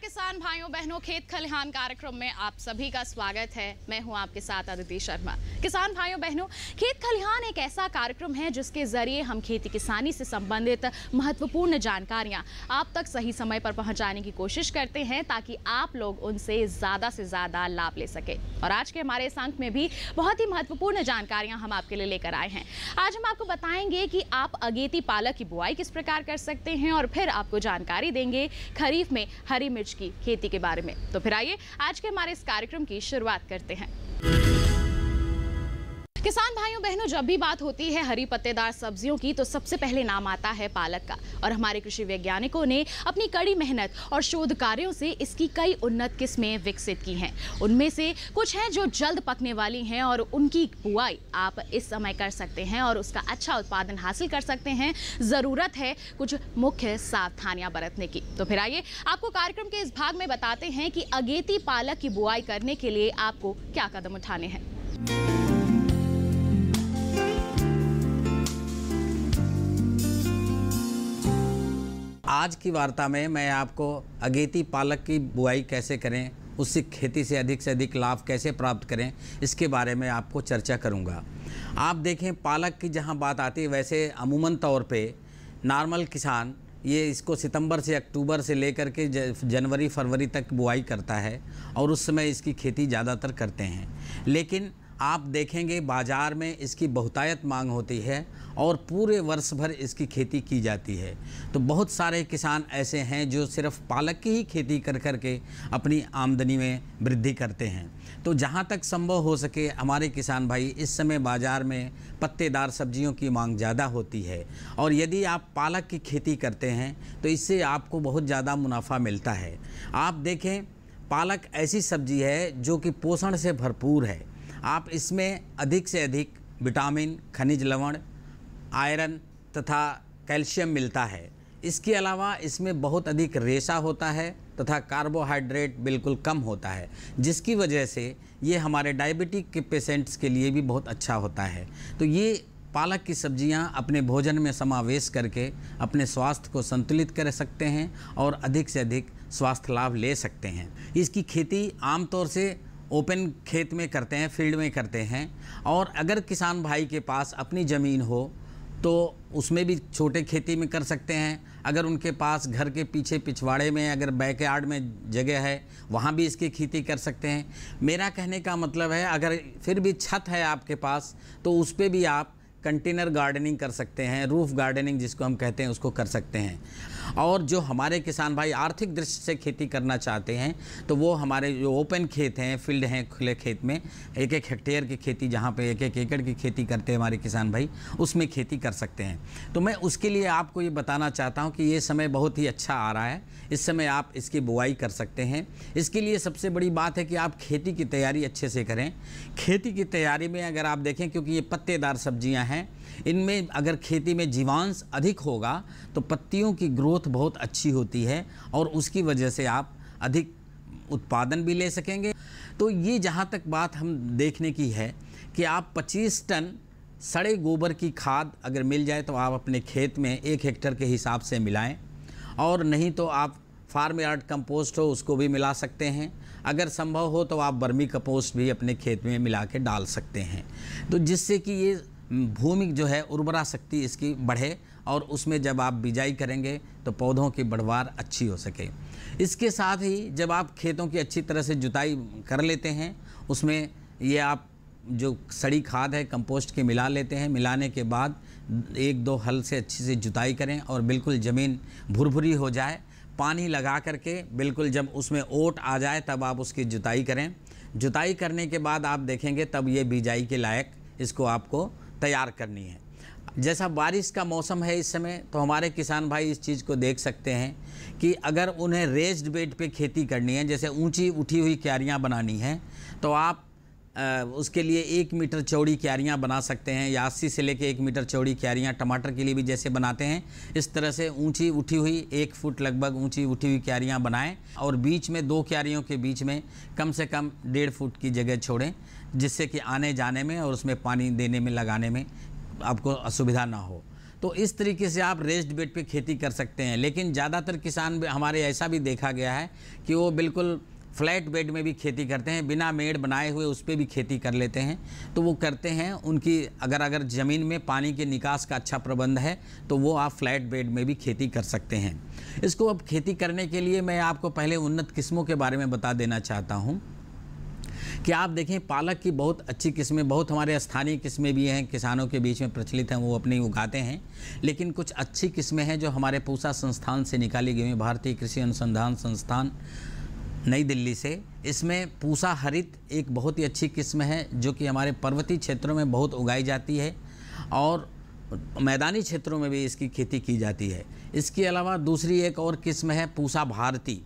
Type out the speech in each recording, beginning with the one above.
किसान भाइयों बहनों, खेत खलिहान कार्यक्रम में आप सभी का स्वागत है। मैं हूं आपके साथ अदिति शर्मा। किसान भाइयों बहनों, खेत खलिहान एक ऐसा कार्यक्रम है जिसके जरिए हम खेती किसानी से संबंधित महत्वपूर्ण जानकारियां आप तक सही समय पर पहुंचाने की कोशिश करते हैं ताकि आप लोग उनसे ज्यादा लाभ ले सके। और आज के हमारे इस अंक में भी बहुत ही महत्वपूर्ण जानकारियां हम आपके लिए लेकर आए हैं। आज हम आपको बताएंगे कि आप अगेती पालक की बुआई किस प्रकार कर सकते हैं और फिर आपको जानकारी देंगे खरीफ में हरी मिर्च की खेती के बारे में। तो फिर आइए आज के हमारे इस कार्यक्रम की शुरुआत करते हैं। किसान भाइयों बहनों, जब भी बात होती है हरी पत्तेदार सब्जियों की तो सबसे पहले नाम आता है पालक का। और हमारे कृषि वैज्ञानिकों ने अपनी कड़ी मेहनत और शोध कार्यों से इसकी कई उन्नत किस्में विकसित की हैं। उनमें से कुछ हैं जो जल्द पकने वाली हैं और उनकी बुआई आप इस समय कर सकते हैं और उसका अच्छा उत्पादन हासिल कर सकते हैं। ज़रूरत है कुछ मुख्य सावधानियां बरतने की। तो फिर आइए आपको कार्यक्रम के इस भाग में बताते हैं कि अगेती पालक की बुआई करने के लिए आपको क्या कदम उठाने हैं। आज की वार्ता में मैं आपको अगेती पालक की बुआई कैसे करें, उससे खेती से अधिक लाभ कैसे प्राप्त करें, इसके बारे में आपको चर्चा करूंगा। आप देखें, पालक की जहां बात आती है, वैसे अमूमन तौर पे नॉर्मल किसान ये इसको सितंबर से अक्टूबर से लेकर के जनवरी फरवरी तक बुआई करता है और उस समय इसकी खेती ज़्यादातर करते हैं। लेकिन आप देखेंगे बाज़ार में इसकी बहुतायत मांग होती है और पूरे वर्ष भर इसकी खेती की जाती है। तो बहुत सारे किसान ऐसे हैं जो सिर्फ पालक की ही खेती कर कर के अपनी आमदनी में वृद्धि करते हैं। तो जहाँ तक संभव हो सके हमारे किसान भाई, इस समय बाज़ार में पत्तेदार सब्जियों की मांग ज़्यादा होती है और यदि आप पालक की खेती करते हैं तो इससे आपको बहुत ज़्यादा मुनाफा मिलता है। आप देखें, पालक ऐसी सब्जी है जो कि पोषण से भरपूर है। आप इसमें अधिक से अधिक विटामिन, खनिज लवण, आयरन तथा कैल्शियम मिलता है। इसके अलावा इसमें बहुत अधिक रेशा होता है तथा कार्बोहाइड्रेट बिल्कुल कम होता है, जिसकी वजह से ये हमारे डायबिटिक के पेशेंट्स के लिए भी बहुत अच्छा होता है। तो ये पालक की सब्जियां अपने भोजन में समावेश करके अपने स्वास्थ्य को संतुलित कर सकते हैं और अधिक से अधिक स्वास्थ्य लाभ ले सकते हैं। इसकी खेती आमतौर से ओपन खेत में करते हैं, फील्ड में करते हैं। और अगर किसान भाई के पास अपनी ज़मीन हो तो उसमें भी छोटे खेती में कर सकते हैं। अगर उनके पास घर के पीछे पिछवाड़े में अगर बैकयार्ड में जगह है, वहाँ भी इसकी खेती कर सकते हैं। मेरा कहने का मतलब है, अगर फिर भी छत है आपके पास तो उस पर भी आप कंटेनर गार्डनिंग कर सकते हैं, रूफ गार्डनिंग जिसको हम कहते हैं, उसको कर सकते हैं। और जो हमारे किसान भाई आर्थिक दृष्टि से खेती करना चाहते हैं तो वो हमारे जो ओपन खेत हैं, फील्ड हैं, खुले खेत में 1-1 हेक्टेयर की खेती, जहाँ पे 1-1 एकड़ की खेती करते हैं हमारे किसान भाई, उसमें खेती कर सकते हैं। तो मैं उसके लिए आपको ये बताना चाहता हूँ कि ये समय बहुत ही अच्छा आ रहा है। इस समय आप इसकी बुआई कर सकते हैं। इसके लिए सबसे बड़ी बात है कि आप खेती की तैयारी अच्छे से करें। खेती की तैयारी में अगर आप देखें, क्योंकि ये पत्तेदार सब्जियां हैं, इनमें अगर खेती में जीवांश अधिक होगा तो पत्तियों की ग्रोथ बहुत अच्छी होती है और उसकी वजह से आप अधिक उत्पादन भी ले सकेंगे। तो ये जहाँ तक बात हम देखने की है कि आप 25 टन सड़े गोबर की खाद अगर मिल जाए तो आप अपने खेत में 1 हेक्टेयर के हिसाब से मिलाएं, और नहीं तो आप फार्म यार्ड कंपोस्ट हो उसको भी मिला सकते हैं। अगर संभव हो तो आप वर्मी कंपोस्ट भी अपने खेत में मिला के डाल सकते हैं, तो जिससे कि ये भूमि जो है उर्वरा शक्ति इसकी बढ़े और उसमें जब आप बिजाई करेंगे तो पौधों की बढ़वार अच्छी हो सके। इसके साथ ही जब आप खेतों की अच्छी तरह से जुताई कर लेते हैं, उसमें ये आप जो सड़ी खाद है कंपोस्ट की मिला लेते हैं। मिलाने के बाद 1-2 हल से अच्छी से जुताई करें और बिल्कुल ज़मीन भुरभुरी हो जाए, पानी लगा करके बिल्कुल जब उसमें ओट आ जाए तब आप उसकी जुताई करें। जुताई करने के बाद आप देखेंगे तब ये बिजाई के लायक इसको आपको तैयार करनी है। जैसा बारिश का मौसम है इस समय, तो हमारे किसान भाई इस चीज़ को देख सकते हैं कि अगर उन्हें रेज्ड बेड पे खेती करनी है, जैसे ऊंची उठी हुई क्यारियां बनानी हैं, तो आप उसके लिए 1 मीटर चौड़ी क्यारियां बना सकते हैं, या 80 से लेकर 1 मीटर चौड़ी क्यारियां टमाटर के लिए भी जैसे बनाते हैं, इस तरह से ऊंची उठी हुई 1 फुट लगभग ऊंची उठी हुई क्यारियां बनाएं और बीच में 2 क्यारियों के बीच में कम से कम 1.5 फुट की जगह छोड़ें, जिससे कि आने जाने में और उसमें पानी देने में लगाने में आपको असुविधा ना हो। तो इस तरीके से आप रेस्ड बेड पे खेती कर सकते हैं। लेकिन ज़्यादातर किसान हमारे ऐसा भी देखा गया है कि वो बिल्कुल फ्लैट बेड में भी खेती करते हैं, बिना मेड़ बनाए हुए उस पर भी खेती कर लेते हैं। तो वो करते हैं, उनकी अगर ज़मीन में पानी के निकास का अच्छा प्रबंध है तो वो आप फ्लैट बेड में भी खेती कर सकते हैं। इसको अब खेती करने के लिए मैं आपको पहले उन्नत किस्मों के बारे में बता देना चाहता हूँ कि आप देखें पालक की बहुत अच्छी किस्में, बहुत हमारे स्थानीय किस्में भी हैं, किसानों के बीच में प्रचलित हैं, वो अपनी उगाते हैं। लेकिन कुछ अच्छी किस्में हैं जो हमारे पूसा संस्थान से निकाली गई हैं, भारतीय कृषि अनुसंधान संस्थान नई दिल्ली से। इसमें पूसा हरित एक बहुत ही अच्छी किस्म है जो कि हमारे पर्वतीय क्षेत्रों में बहुत उगाई जाती है और मैदानी क्षेत्रों में भी इसकी खेती की जाती है। इसके अलावा दूसरी एक और किस्म है पूसा भारती।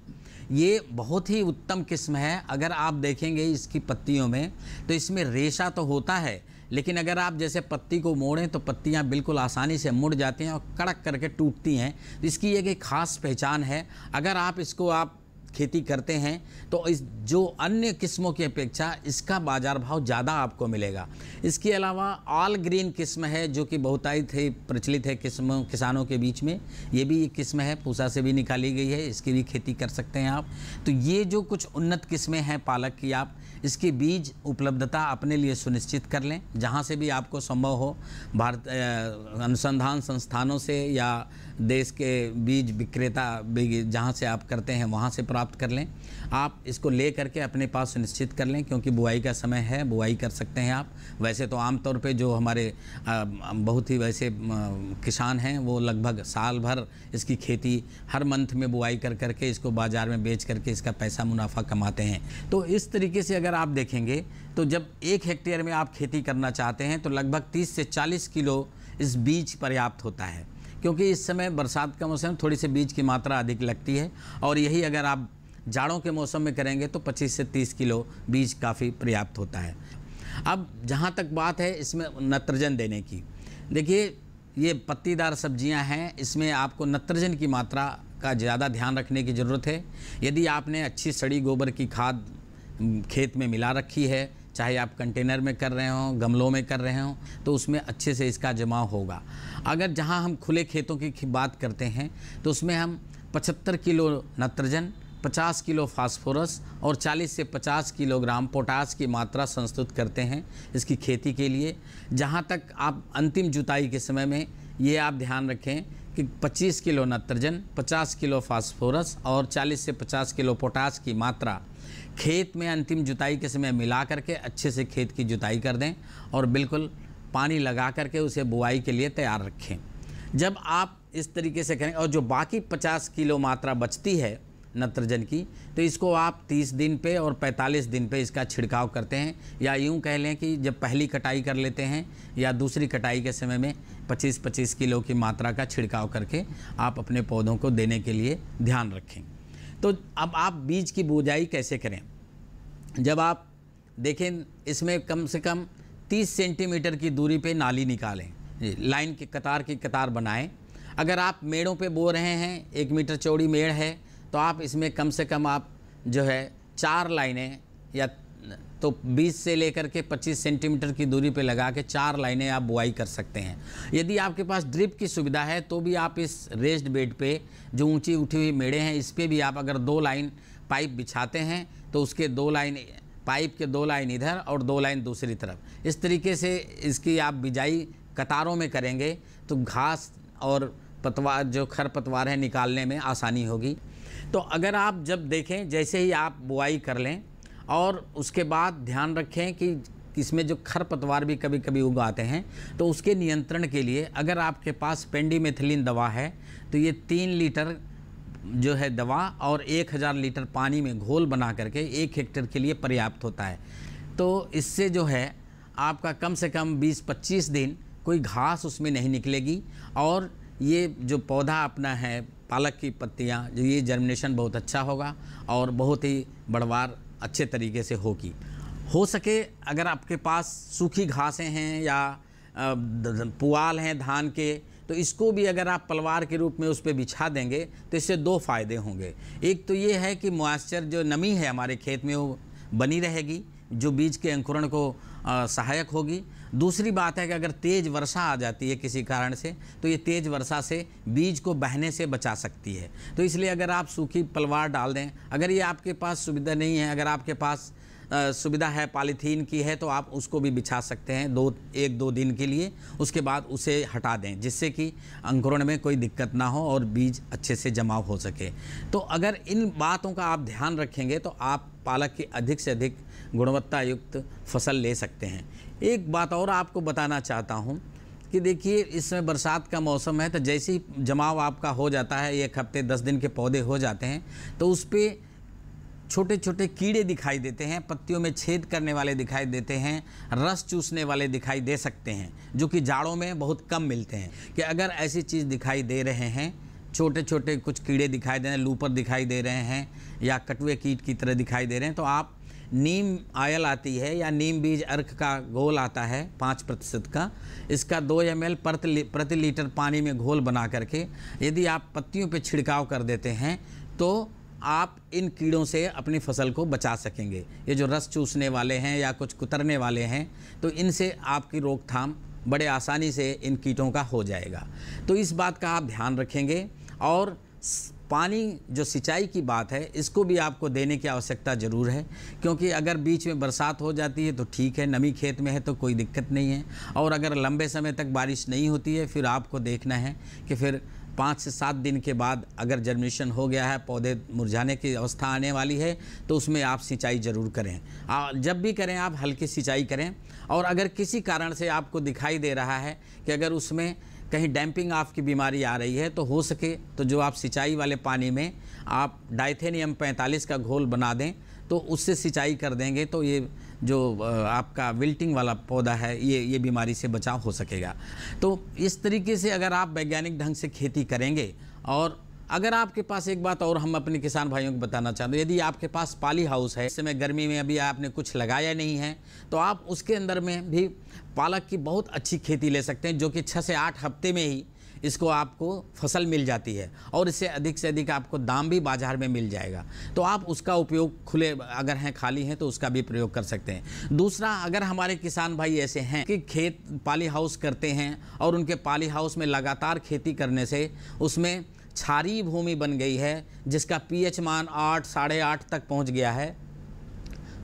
ये बहुत ही उत्तम किस्म है। अगर आप देखेंगे इसकी पत्तियों में तो इसमें रेशा तो होता है, लेकिन अगर आप जैसे पत्ती को मोड़ें तो पत्तियां बिल्कुल आसानी से मुड़ जाती हैं और कड़क करके टूटती हैं। इसकी एक खास पहचान है। अगर आप इसको आप खेती करते हैं तो इस जो अन्य किस्मों की अपेक्षा इसका बाज़ार भाव ज़्यादा आपको मिलेगा। इसके अलावा ऑल ग्रीन किस्म है जो कि बहुतायत है, प्रचलित है किसानों के बीच में। ये भी एक किस्म है, पूसा से भी निकाली गई है, इसकी भी खेती कर सकते हैं आप। तो ये जो कुछ उन्नत किस्में हैं पालक की, आप इसकी बीज उपलब्धता अपने लिए सुनिश्चित कर लें। जहाँ से भी आपको संभव हो, भारत अनुसंधान संस्थानों से या देश के बीज विक्रेता जहाँ से आप करते हैं वहाँ से प्राप्त कर लें। आप इसको ले करके अपने पास सुनिश्चित कर लें, क्योंकि बुआई का समय है, बुआई कर सकते हैं आप। वैसे तो आमतौर पे जो हमारे बहुत ही वैसे किसान हैं वो लगभग साल भर इसकी खेती हर मंथ में बुआई कर करके इसको बाज़ार में बेच करके इसका पैसा मुनाफा कमाते हैं। तो इस तरीके से अगर आप देखेंगे तो जब 1 हेक्टेयर में आप खेती करना चाहते हैं तो लगभग 30 से 40 किलो इस बीज पर्याप्त होता है, क्योंकि इस समय बरसात का मौसम, थोड़ी सी बीज की मात्रा अधिक लगती है। और यही अगर आप जाड़ों के मौसम में करेंगे तो 25 से 30 किलो बीज काफ़ी पर्याप्त होता है। अब जहाँ तक बात है इसमें नत्रजन देने की, देखिए ये पत्तीदार सब्जियां हैं, इसमें आपको नत्रजन की मात्रा का ज़्यादा ध्यान रखने की ज़रूरत है। यदि आपने अच्छी सड़ी गोबर की खाद खेत में मिला रखी है, चाहे आप कंटेनर में कर रहे हों, गमलों में कर रहे हों, तो उसमें अच्छे से इसका जमाव होगा। अगर जहां हम खुले खेतों की बात करते हैं तो उसमें हम 75 किलो नत्रजन, 50 किलो फास्फोरस और 40 से 50 किलोग्राम पोटास की मात्रा संस्तुत करते हैं इसकी खेती के लिए। जहां तक आप अंतिम जुताई के समय में ये आप ध्यान रखें कि 25 किलो नत्रजन, 50 किलो फास्फोरस और 40 से 50 किलो पोटास की मात्रा खेत में अंतिम जुताई के समय मिला करके अच्छे से खेत की जुताई कर दें और बिल्कुल पानी लगा करके उसे बुआई के लिए तैयार रखें। जब आप इस तरीके से करें और जो बाकी 50 किलो मात्रा बचती है नत्रजन की, तो इसको आप 30 दिन पे और 45 दिन पे इसका छिड़काव करते हैं, या यूँ कह लें कि जब पहली कटाई कर लेते हैं या दूसरी कटाई के समय में 25-25 किलो की मात्रा का छिड़काव करके आप अपने पौधों को देने के लिए ध्यान रखें। तो अब आप बीज की बुआई कैसे करें? जब आप देखें इसमें कम से कम 30 सेंटीमीटर की दूरी पे नाली निकालें, लाइन की कतार बनाएं। अगर आप मेड़ों पे बो रहे हैं, 1 मीटर चौड़ी मेड़ है, तो आप इसमें कम से कम आप जो है 4 लाइनें या तो 20 से लेकर के 25 सेंटीमीटर की दूरी पे लगा के 4 लाइनें आप बुआई कर सकते हैं। यदि आपके पास ड्रिप की सुविधा है तो भी आप इस रेस्ड बेड पे जो ऊंची उठी हुई मेड़े हैं इस पे भी आप अगर 2 लाइन पाइप बिछाते हैं तो उसके 2 लाइन पाइप के 2 लाइन इधर और 2 लाइन दूसरी तरफ, इस तरीके से इसकी आप बिजाई कतारों में करेंगे तो घास और पतवार जो खरपतवार है निकालने में आसानी होगी। तो अगर आप जब देखें जैसे ही आप बुआई कर लें और उसके बाद ध्यान रखें कि इसमें जो खरपतवार भी कभी कभी उगाते हैं तो उसके नियंत्रण के लिए अगर आपके पास पेंडिमेथिलिन दवा है तो ये 3 लीटर जो है दवा और 1000 लीटर पानी में घोल बना करके 1 हेक्टेयर के लिए पर्याप्त होता है। तो इससे जो है आपका कम से कम 20-25 दिन कोई घास उसमें नहीं निकलेगी और ये जो पौधा अपना है पालक की पत्तियाँ जो ये जर्मिनेशन बहुत अच्छा होगा और बहुत ही बढ़वार अच्छे तरीके से होगी। हो सके अगर आपके पास सूखी घासें हैं या पुआल हैं धान के, तो इसको भी अगर आप पलवार के रूप में उस पर बिछा देंगे तो इससे 2 फ़ायदे होंगे। एक तो ये है कि मॉइस्चर जो नमी है हमारे खेत में वो बनी रहेगी, जो बीज के अंकुरण को सहायक होगी। दूसरी बात है कि अगर तेज़ वर्षा आ जाती है किसी कारण से, तो ये तेज़ वर्षा से बीज को बहने से बचा सकती है। तो इसलिए अगर आप सूखी पलवार डाल दें, अगर ये आपके पास सुविधा नहीं है, अगर आपके पास सुविधा है पॉलीथीन की है, तो आप उसको भी बिछा सकते हैं 1-2 दिन के लिए, उसके बाद उसे हटा दें, जिससे कि अंकुरण में कोई दिक्कत ना हो और बीज अच्छे से जमाव हो सके। तो अगर इन बातों का आप ध्यान रखेंगे तो आप पालक की अधिक से अधिक गुणवत्ता युक्त फसल ले सकते हैं। एक बात और आपको बताना चाहता हूँ कि देखिए, इसमें बरसात का मौसम है, तो जैसे ही जमाव आपका हो जाता है, 1 हफ्ते 10 दिन के पौधे हो जाते हैं, तो उस पर छोटे छोटे कीड़े दिखाई देते हैं, पत्तियों में छेद करने वाले दिखाई देते हैं, रस चूसने वाले दिखाई दे सकते हैं, जो कि जाड़ों में बहुत कम मिलते हैं। कि अगर ऐसी चीज़ दिखाई दे रहे हैं, छोटे छोटे कुछ कीड़े दिखाई दे रहे हैं, लूपर दिखाई दे रहे हैं या कटुए कीट की तरह दिखाई दे रहे हैं, तो आप नीम आयल आती है या नीम बीज अर्क का घोल आता है 5% का, इसका 2 ml प्रति लीटर पानी में घोल बना करके यदि आप पत्तियों पे छिड़काव कर देते हैं, तो आप इन कीड़ों से अपनी फसल को बचा सकेंगे। ये जो रस चूसने वाले हैं या कुछ कुतरने वाले हैं, तो इनसे आपकी रोकथाम बड़े आसानी से इन कीटों का हो जाएगा। तो इस बात का आप ध्यान रखेंगे। और पानी, जो सिंचाई की बात है, इसको भी आपको देने की आवश्यकता ज़रूर है, क्योंकि अगर बीच में बरसात हो जाती है तो ठीक है, नमी खेत में है तो कोई दिक्कत नहीं है, और अगर लंबे समय तक बारिश नहीं होती है, फिर आपको देखना है कि फिर 5 से 7 दिन के बाद अगर जर्मिनेशन हो गया है, पौधे मुरझाने की अवस्था आने वाली है, तो उसमें आप सिंचाई ज़रूर करें। जब भी करें आप हल्की सिंचाई करें। और अगर किसी कारण से आपको दिखाई दे रहा है कि अगर उसमें कहीं डैम्पिंग ऑफ की बीमारी आ रही है, तो हो सके तो जो आप सिंचाई वाले पानी में आप डाइथेनियम 45 का घोल बना दें, तो उससे सिंचाई कर देंगे, तो ये जो आपका विल्टिंग वाला पौधा है, ये बीमारी से बचाव हो सकेगा। तो इस तरीके से अगर आप वैज्ञानिक ढंग से खेती करेंगे, और अगर आपके पास एक बात और हम अपने किसान भाइयों को बताना चाहते हैं, यदि आपके पास पॉली हाउस है, इस समय गर्मी में अभी आपने कुछ लगाया नहीं है, तो आप उसके अंदर में भी पालक की बहुत अच्छी खेती ले सकते हैं, जो कि 6 से 8 हफ्ते में ही इसको आपको फसल मिल जाती है, और इससे अधिक आपको दाम भी बाज़ार में मिल जाएगा। तो आप उसका उपयोग खुले अगर हैं, खाली हैं, तो उसका भी प्रयोग कर सकते हैं। दूसरा, अगर हमारे किसान भाई ऐसे हैं कि खेत पॉली हाउस करते हैं और उनके पॉली हाउस में लगातार खेती करने से उसमें क्षारीय भूमि बन गई है, जिसका pH मान 8, 8.5 तक पहुंच गया है,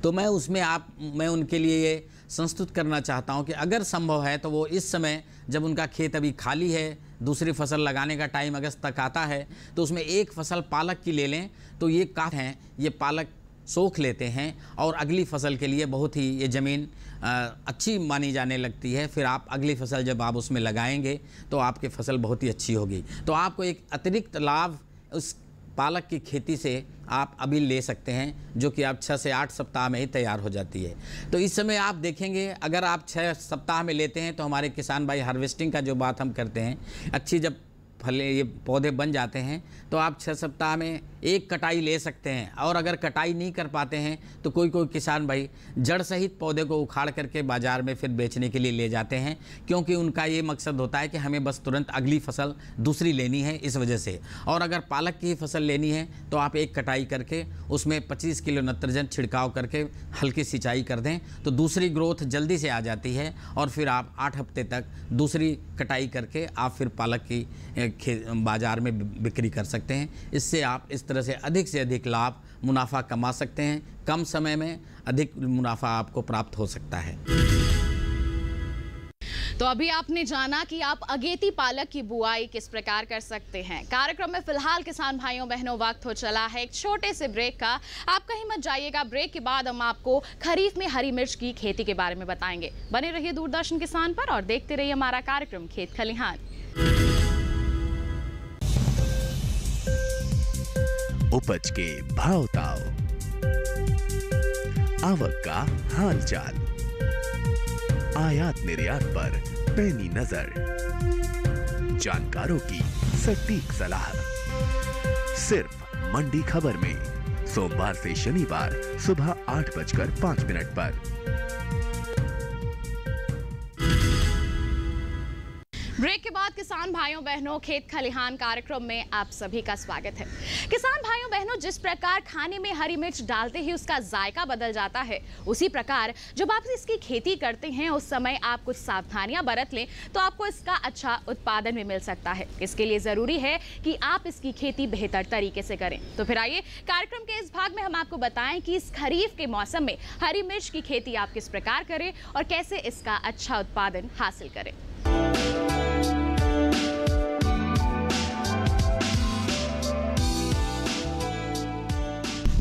तो मैं उनके लिए ये संस्तुत करना चाहता हूं कि अगर संभव है तो वो इस समय, जब उनका खेत अभी खाली है, दूसरी फसल लगाने का टाइम अगस्त तक आता है, तो उसमें एक फसल पालक की ले लें, तो ये काफ़ी हैं, ये पालक सोख लेते हैं और अगली फसल के लिए बहुत ही ये ज़मीन अच्छी मानी जाने लगती है। फिर आप अगली फसल जब आप उसमें लगाएंगे, तो आपकी फसल बहुत ही अच्छी होगी। तो आपको एक अतिरिक्त लाभ उस पालक की खेती से आप अभी ले सकते हैं, जो कि आप 6 से 8 सप्ताह में ही तैयार हो जाती है। तो इस समय आप देखेंगे, अगर आप 6 सप्ताह में लेते हैं, तो हमारे किसान भाई हार्वेस्टिंग का जो बात हम करते हैं, अच्छी जब फले ये पौधे बन जाते हैं, तो आप 6 सप्ताह में एक कटाई ले सकते हैं। और अगर कटाई नहीं कर पाते हैं, तो कोई किसान भाई जड़ सहित पौधे को उखाड़ करके बाज़ार में फिर बेचने के लिए ले जाते हैं, क्योंकि उनका ये मकसद होता है कि हमें बस तुरंत अगली फसल दूसरी लेनी है, इस वजह से। और अगर पालक की फसल लेनी है, तो आप एक कटाई करके उसमें 25 किलो नत्रजन छिड़काव करके हल्की सिंचाई कर दें, तो दूसरी ग्रोथ जल्दी से आ जाती है, और फिर आप 8 हफ्ते तक दूसरी कटाई करके आप फिर पालक की बाज़ार में बिक्री कर सकते हैं। इससे आप इस तरह से अधिक लाभ मुनाफा कमा सकते हैं। कम समय में अधिक मुनाफा आपको प्राप्त हो सकता है। तो अभी आपने जाना कि आप अगेती पालक की बुआई किस प्रकार कर सकते हैं। कार्यक्रम में फिलहाल किसान भाइयों बहनों, वक्त हो चला है एक छोटे से ब्रेक का। आप कहीं मत जाइएगा, ब्रेक के बाद हम आपको खरीफ में हरी मिर्च की खेती के बारे में बताएंगे। बने रहिए दूरदर्शन किसान पर और देखते रहिए हमारा कार्यक्रम खेत खलिहान। उपज के भाव ताव, आवक का हाल चाल, आयात निर्यात पर पैनी नजर, जानकारों की सटीक सलाह, सिर्फ मंडी खबर में, सोमवार से शनिवार सुबह 8:05 पर। ब्रेक के बाद किसान भाइयों बहनों खेत खलिहान कार्यक्रम में आप सभी का स्वागत है। किसान भाइयों बहनों, जिस प्रकार खाने में हरी मिर्च डालते ही उसका जायका बदल जाता है, उसी प्रकार जब आप इसकी खेती करते हैं उस समय आप कुछ सावधानियां बरत लें तो आपको इसका अच्छा उत्पादन भी मिल सकता है। इसके लिए जरूरी है कि आप इसकी खेती बेहतर तरीके से करें। तो फिर आइए कार्यक्रम के इस भाग में हम आपको बताएं कि इस खरीफ के मौसम में हरी मिर्च की खेती आप किस प्रकार करें और कैसे इसका अच्छा उत्पादन हासिल करें।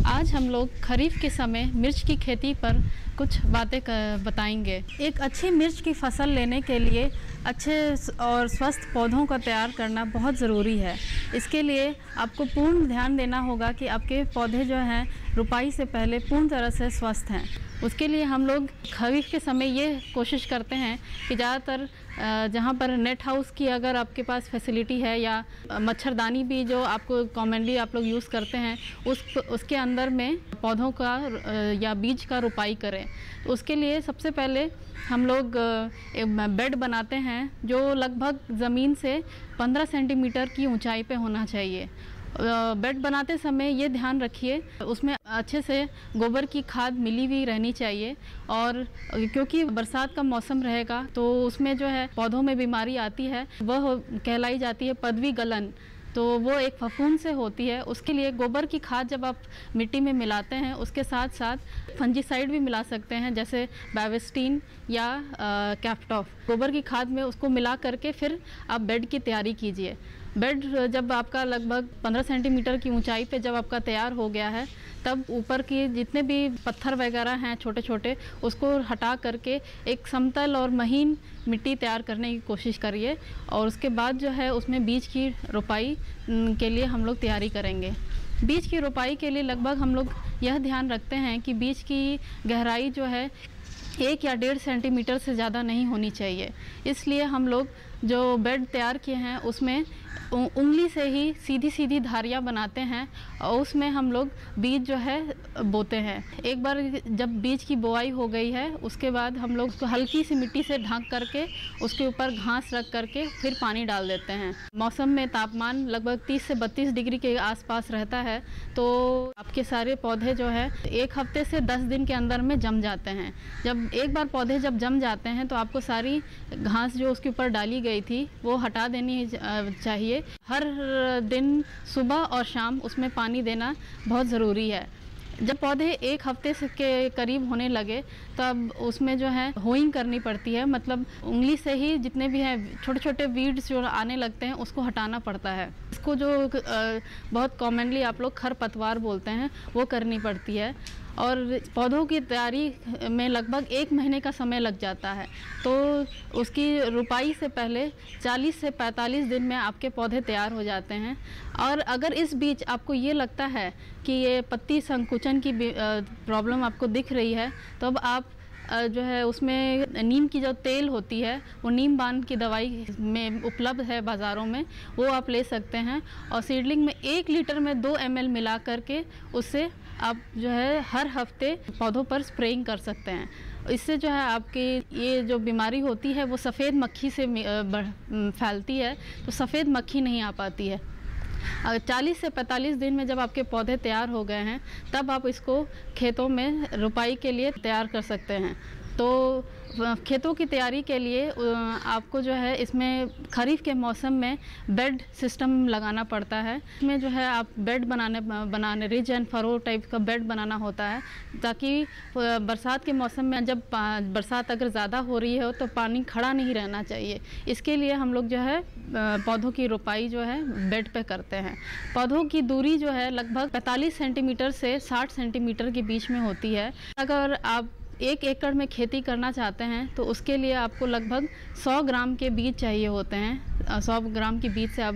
आज हम लोग खरीफ के समय मिर्च की खेती पर कुछ बातें बताएंगे। एक अच्छी मिर्च की फसल लेने के लिए अच्छे और स्वस्थ पौधों का तैयार करना बहुत ज़रूरी है। इसके लिए आपको पूर्ण ध्यान देना होगा कि आपके पौधे जो हैं रुपाई से पहले पूर्ण तरह से स्वस्थ हैं। उसके लिए हम लोग खरीफ के समय ये कोशिश करते हैं कि ज़्यादातर जहाँ पर नेट हाउस की अगर आपके पास फैसिलिटी है या मच्छरदानी भी जो आपको कॉमनली आप लोग यूज़ करते हैं उसके अंदर में पौधों का या बीज का रुपाई करें। उसके लिए सबसे पहले हम लोग बेड बनाते हैं जो लगभग ज़मीन से 15 सेंटीमीटर की ऊंचाई पे होना चाहिए। बेड बनाते समय ये ध्यान रखिए उसमें अच्छे से गोबर की खाद मिली हुई रहनी चाहिए, और क्योंकि बरसात का मौसम रहेगा तो उसमें जो है पौधों में बीमारी आती है, वह कहलाई जाती है पदवी गलन। तो वो एक फफूंद से होती है। उसके लिए गोबर की खाद जब आप मिट्टी में मिलाते हैं उसके साथ साथ फंजीसाइड भी मिला सकते हैं, जैसे बैवेस्टीन या कैप्टॉफ। गोबर की खाद में उसको मिला करके फिर आप बेड की तैयारी कीजिए। बेड जब आपका लगभग 15 सेंटीमीटर की ऊंचाई पे जब आपका तैयार हो गया है तब ऊपर की जितने भी पत्थर वगैरह हैं छोटे छोटे उसको हटा करके एक समतल और महीन मिट्टी तैयार करने की कोशिश करिए, और उसके बाद जो है उसमें बीज की रोपाई के लिए हम लोग तैयारी करेंगे। बीज की रोपाई के लिए लगभग हम लोग यह ध्यान रखते हैं कि बीज की गहराई जो है 1 या 1.5 सेंटीमीटर से ज़्यादा नहीं होनी चाहिए। इसलिए हम लोग जो बेड तैयार किए हैं उसमें उंगली से ही सीधी सीधी धारियाँ बनाते हैं और उसमें हम लोग बीज जो है बोते हैं। एक बार जब बीज की बोआई हो गई है उसके बाद हम लोग उसको हल्की सी मिट्टी से ढक करके उसके ऊपर घास रख करके फिर पानी डाल देते हैं। मौसम में तापमान लगभग 30 से 32 डिग्री के आसपास रहता है, तो आपके सारे पौधे जो है 1 हफ्ते से 10 दिन के अंदर में जम जाते हैं। जब एक बार पौधे जब जम जाते हैं तो आपको सारी घास जो उसके ऊपर डाली गई थी वो हटा देनी चाहिए। हर दिन सुबह और शाम उसमें पानी देना बहुत ज़रूरी है। जब पौधे 1 हफ्ते से के करीब होने लगे तब उसमें जो है होइंग करनी पड़ती है, मतलब उंगली से ही जितने भी हैं छोटे छोटे वीड्स जो आने लगते हैं उसको हटाना पड़ता है। इसको जो बहुत कॉमनली आप लोग खरपतवार बोलते हैं वो करनी पड़ती है, और पौधों की तैयारी में लगभग 1 महीने का समय लग जाता है। तो उसकी रुपाई से पहले 40 से 45 दिन में आपके पौधे तैयार हो जाते हैं। और अगर इस बीच आपको ये लगता है कि ये पत्ती संकुचन की प्रॉब्लम आपको दिख रही है तो अब आप जो है उसमें नीम की जो तेल होती है वो नीम बान की दवाई में उपलब्ध है बाज़ारों में, वो आप ले सकते हैं। और सीडलिंग में 1 लीटर में 2 ml मिला करके उससे आप जो है हर हफ्ते पौधों पर स्प्रेइंग कर सकते हैं। इससे जो है आपकी ये जो बीमारी होती है वो सफ़ेद मक्खी से फैलती है, तो सफ़ेद मक्खी नहीं आ पाती है। 40 से 45 दिन में जब आपके पौधे तैयार हो गए हैं तब आप इसको खेतों में रुपाई के लिए तैयार कर सकते हैं। तो खेतों की तैयारी के लिए आपको जो है इसमें खरीफ के मौसम में बेड सिस्टम लगाना पड़ता है। इसमें जो है आप बेड बनाने रिज एंड फरो टाइप का बेड बनाना होता है, ताकि बरसात के मौसम में जब बरसात अगर ज़्यादा हो रही हो तो पानी खड़ा नहीं रहना चाहिए। इसके लिए हम लोग जो है पौधों की रोपाई जो है बेड पे करते हैं। पौधों की दूरी जो है लगभग 45 सेंटीमीटर से 60 सेंटीमीटर के बीच में होती है। अगर आप 1 एकड़ में खेती करना चाहते हैं तो उसके लिए आपको लगभग 100 ग्राम के बीज चाहिए होते हैं। 100 ग्राम के बीज से आप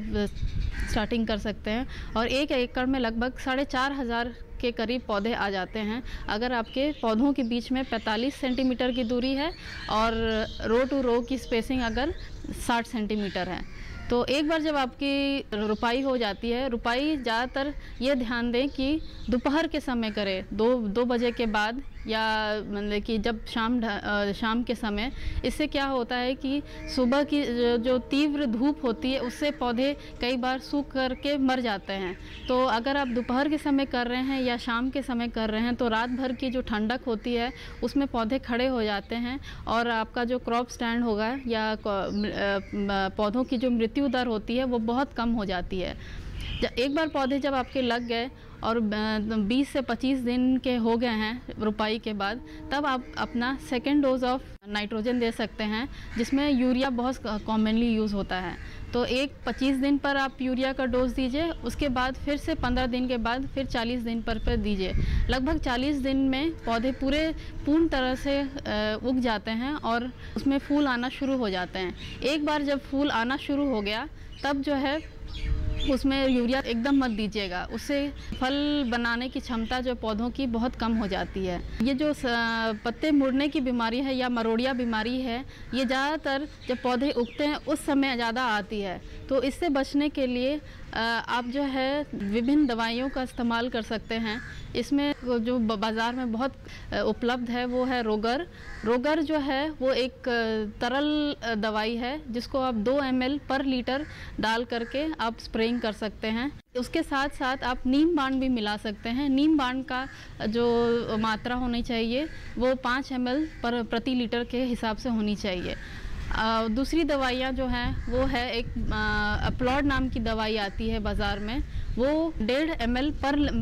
स्टार्टिंग कर सकते हैं, और 1 एकड़ में लगभग 4500 के करीब पौधे आ जाते हैं अगर आपके पौधों के बीच में 45 सेंटीमीटर की दूरी है और रो टू रो की स्पेसिंग अगर 60 सेंटीमीटर है। तो एक बार जब आपकी रुपाई हो जाती है, रुपाई ज़्यादातर ये ध्यान दें कि दोपहर के समय करें, 2 बजे के बाद या मतलब कि जब शाम के समय, इससे क्या होता है कि सुबह की जो तीव्र धूप होती है उससे पौधे कई बार सूख करके मर जाते हैं। तो अगर आप दोपहर के समय कर रहे हैं या शाम के समय कर रहे हैं तो रात भर की जो ठंडक होती है उसमें पौधे खड़े हो जाते हैं और आपका जो क्रॉप स्टैंड होगा या पौधों की जो मृत्यु दर होती है वो बहुत कम हो जाती है। एक बार पौधे जब आपके लग गए और 20 से 25 दिन के हो गए हैं रुपाई के बाद, तब आप अपना सेकेंड डोज ऑफ नाइट्रोजन दे सकते हैं, जिसमें यूरिया बहुत कॉमनली यूज़ होता है। तो 25 दिन पर आप यूरिया का डोज दीजिए, उसके बाद फिर से 15 दिन के बाद फिर 40 दिन पर दीजिए। लगभग 40 दिन में पौधे पूर्ण तरह से उग जाते हैं और उसमें फूल आना शुरू हो जाते हैं। एक बार जब फूल आना शुरू हो गया तब जो है उसमें यूरिया एकदम मत दीजिएगा, उससे फल बनाने की क्षमता जो पौधों की बहुत कम हो जाती है। ये जो पत्ते मुड़ने की बीमारी है या मरोड़िया बीमारी है, ये ज़्यादातर जब पौधे उगते हैं उस समय ज़्यादा आती है। तो इससे बचने के लिए आप जो है विभिन्न दवाइयों का इस्तेमाल कर सकते हैं। इसमें जो बाज़ार में बहुत उपलब्ध है वो है रोगर। रोगर जो है वो एक तरल दवाई है जिसको आप 2 ml पर लीटर डाल करके आप स्प्रेइंग कर सकते हैं। उसके साथ साथ आप नीम बाण भी मिला सकते हैं। नीम बाण का जो मात्रा होनी चाहिए वो 5 ml प्रति लीटर के हिसाब से होनी चाहिए। दूसरी दवाइयाँ जो हैं वो है एक अपलॉड नाम की दवाई आती है बाज़ार में, वो 1.5 ml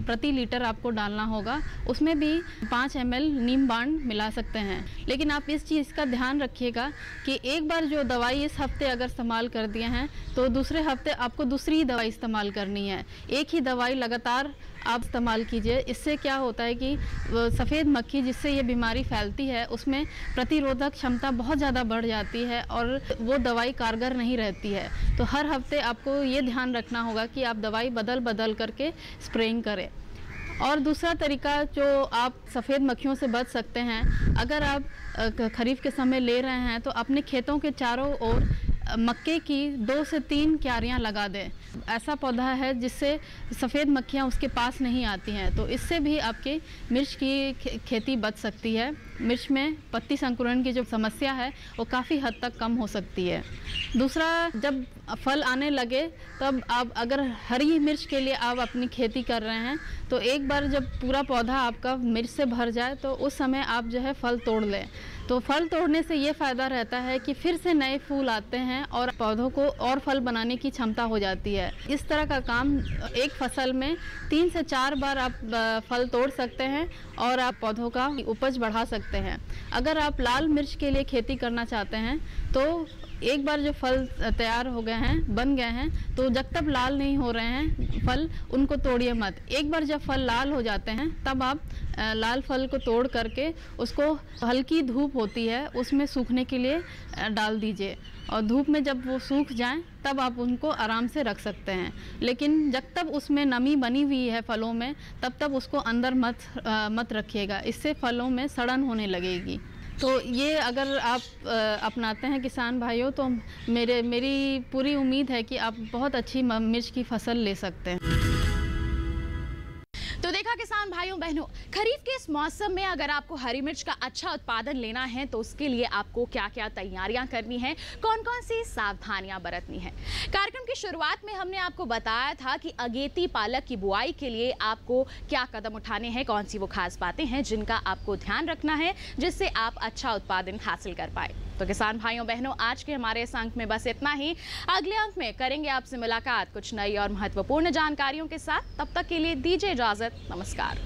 प्रति लीटर आपको डालना होगा। उसमें भी 5 ml नीम बाण मिला सकते हैं। लेकिन आप इस चीज़ का ध्यान रखिएगा कि एक बार जो दवाई इस हफ्ते अगर इस्तेमाल कर दिए हैं तो दूसरे हफ्ते आपको दूसरी दवाई इस्तेमाल करनी है। एक ही दवाई लगातार आप इस्तेमाल कीजिए। इससे क्या होता है कि सफ़ेद मक्खी जिससे ये बीमारी फैलती है उसमें प्रतिरोधक क्षमता बहुत ज़्यादा बढ़ जाती है और वो दवाई कारगर नहीं रहती है। तो हर हफ्ते आपको ये ध्यान रखना होगा कि आप दवाई बदल करके स्प्रेइंग करें। और दूसरा तरीका जो आप सफ़ेद मक्खियों से बच सकते हैं, अगर आप खरीफ के समय ले रहे हैं तो अपने खेतों के चारों ओर मक्के की 2 से 3 क्यारियाँ लगा दें। ऐसा पौधा है जिससे सफ़ेद मक्खियाँ उसके पास नहीं आती हैं, तो इससे भी आपकी मिर्च की खेती बच सकती है। मिर्च में पत्ती संकुरण की जो समस्या है वो काफ़ी हद तक कम हो सकती है। दूसरा, जब फल आने लगे तब आप अगर हरी मिर्च के लिए आप अपनी खेती कर रहे हैं तो एक बार जब पूरा पौधा आपका मिर्च से भर जाए तो उस समय आप जो है फल तोड़ लें। तो फल तोड़ने से ये फ़ायदा रहता है कि फिर से नए फूल आते हैं और पौधों को और फल बनाने की क्षमता हो जाती है। इस तरह का काम एक फसल में 3 से 4 बार आप फल तोड़ सकते हैं और आप पौधों का उपज बढ़ा सकते हैं। अगर आप लाल मिर्च के लिए खेती करना चाहते हैं तो एक बार जो फल तैयार हो गए हैं, बन गए हैं, तो जब तक लाल नहीं हो रहे हैं फल, उनको तोड़िए मत। एक बार जब फल लाल हो जाते हैं तब आप लाल फल को तोड़ करके उसको हल्की धूप होती है उसमें सूखने के लिए डाल दीजिए और धूप में जब वो सूख जाएं तब आप उनको आराम से रख सकते हैं। लेकिन जब तक उसमें नमी बनी हुई है फलों में तब तक उसको अंदर मत रखिएगा, इससे फलों में सड़न होने लगेगी। तो ये अगर आप अपनाते हैं किसान भाइयों तो मेरी पूरी उम्मीद है कि आप बहुत अच्छी मिर्च की फसल ले सकते हैं। तो देखा किसान भाइयों बहनों, खरीफ के इस मौसम में अगर आपको हरी मिर्च का अच्छा उत्पादन लेना है तो उसके लिए आपको क्या क्या तैयारियां करनी है, कौन कौन सी सावधानियां बरतनी है। कार्यक्रम की शुरुआत में हमने आपको बताया था कि अगेती पालक की बुआई के लिए आपको क्या कदम उठाने हैं, कौन सी वो खास बातें हैं जिनका आपको ध्यान रखना है जिससे आप अच्छा उत्पादन हासिल कर पाए। तो किसान भाइयों बहनों, आज के हमारे इस अंक में बस इतना ही। अगले अंक में करेंगे आपसे मुलाकात कुछ नई और महत्वपूर्ण जानकारियों के साथ। तब तक के लिए दीजिए इजाजत। नमस्कार।